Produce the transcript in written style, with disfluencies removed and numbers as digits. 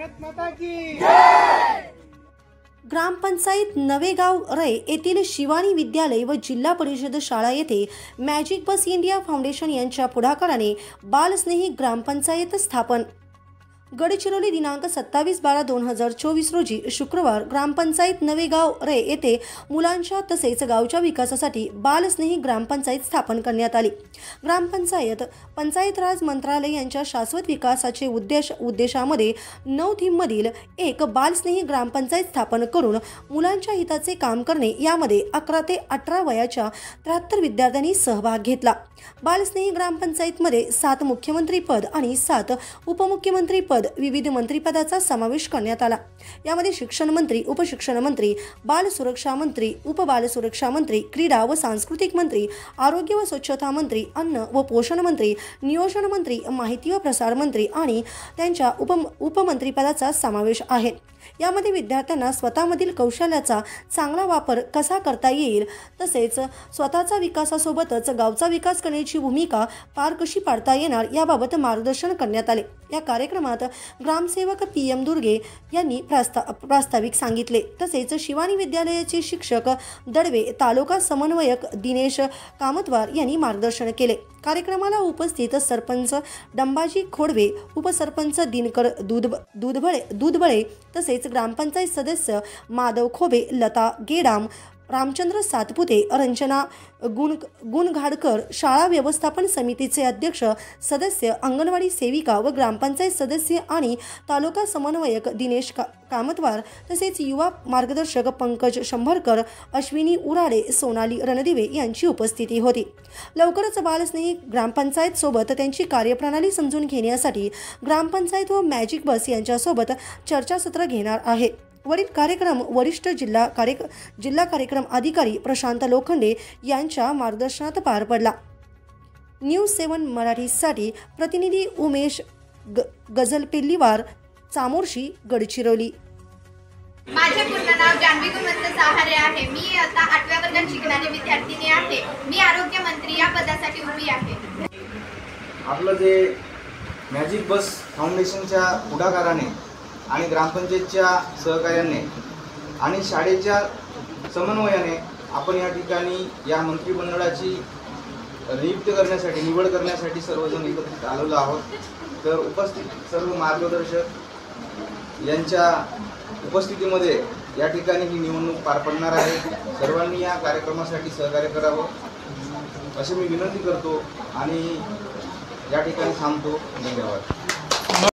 भारत माता की ग्रामपंचायत नवेगाव रय येथील शिवानी विद्यालय व जिल्हा परिषद शाळा येथे मॅजिक बस इंडिया फाउंडेशन यांच्या पुढाकाराने बालस्नेही ग्रामपंचायत स्थापन। गडचिरोली दिनांक 27/12/2024 रोजी शुक्रवार ग्रामपंचायत नवेगाव रय येथे मुलांच्या तसेच गावच्या विकासासाठी बालस्नेही ग्रामपंचायत स्थापन करण्यात आली। ग्रामपंचायत पंचायत राज मंत्रालय यांच्या शाश्वत विकासाचे उद्देशामध्ये 9 थीममधील एक बालस्नेही ग्रामपंचायत स्थापन करून मुलांच्या हिताचे काम करणे यामध्ये 11 ते 18 वयाच्या 73 विद्यार्थ्यांनी सहभाग घेतला। बालस्नेही ग्रामपंचायतमध्ये 7 मुख्यमंत्री पद आणि 7 उपमुख्यमंत्री पद विविध मंत्रिपदाचा समावेश करण्यात आला। यामध्ये शिक्षण मंत्री, उपशिक्षण मंत्री, बाल सुरक्षा मंत्री, उपबाल सुरक्षा मंत्री, क्रीडा व सांस्कृतिक मंत्री, आरोग्य व स्वच्छता मंत्री, अन्न व पोषण मंत्री, नियोजन मंत्री, माहिती व प्रसार मंत्री आणि त्यांच्या उपमंत्रिपदाचा समावेश आहे। यामध्ये विद्यार्थ्यांना स्वतःमधील कौशल्याचा चांगला वापर कसा करता येईल तसेच स्वतःचा विकासासोबतच गावचा विकास करण्याची भूमिका पार कशी पाडता येणार याबाबत मार्गदर्शन करण्यात आले। या कार्यक्रमात ग्रामसेवक PM दुर्गे यांनी प्रास्ताविक सांगितले। तसेच शिवानी विद्यालयाचे शिक्षक दडवे, तालुका समन्वयक दिनेश कामतवार यांनी मार्गदर्शन केले। कार्यक्रमाला उपस्थित सरपंच डंबाजी खोडवे, उपसरपंच दिनकर दूधबळे तसेच ग्रामपंचायत सदस्य माधव खोबे, लता गेडाम, रामचंद्र सातपुते, रंजना गुणघाडकर, शाळा व्यवस्थापन समितीचे अध्यक्ष सदस्य, अंगणवाडी सेविका व ग्रामपंचायत सदस्य आणि तालुका समन्वयक दिनेश कामतवार तसेच युवा मार्गदर्शक पंकज शंभरकर, अश्विनी उराडे, सोनाली रणदिवे यांची उपस्थिती होती। लवकरच बालस्नेही ग्रामपंचायत सोबत त्यांची कार्यप्रणाली समजून घेण्यासाठी ग्रामपंचायत व मॅजिक बस यांच्यासोबत चर्चासत्र घेणार आहे। वरील कार्यक्रम वरिष्ठ जिल्हा कार्यक्रम अधिकारी प्रशांत लोखंडे यांच्या मार्गदर्शनात पार पडला। न्यूज 7 मराठीसाठी प्रतिनिधी उमेश गजलपेल्लीवार, चामोर्शी, गडचिरोली। माझे पूर्ण नाव जान्हवी गुणवंत सहारे आहे। मी आता 8व्या वर्गात शिकणारी विद्यार्थिनी आहे। मी आरोग्य मंत्री या पदासाठी उभी आहे। आपलं जे मॅजिक बस फाउंडेशनच्या पुढाकाराने आणि ग्रामपंचायतच्या सहकार्याने आणि शाळेच्या समन्वयाने आपण या ठिकाणी या मंत्रिमंडळाची निवड करण्यासाठी सर्वजण एकत्रित आलेलो आहोत। तर उपस्थित सर्व मार्गदर्शक यांच्या उपस्थितीमध्ये या ठिकाणी ही निवडणूक पार पडणार आहे। सर्वांनी या कार्यक्रमासाठी सहकार्य करावं अशी मी विनंती करतो आणि या ठिकाणी थांबतो। धन्यवाद।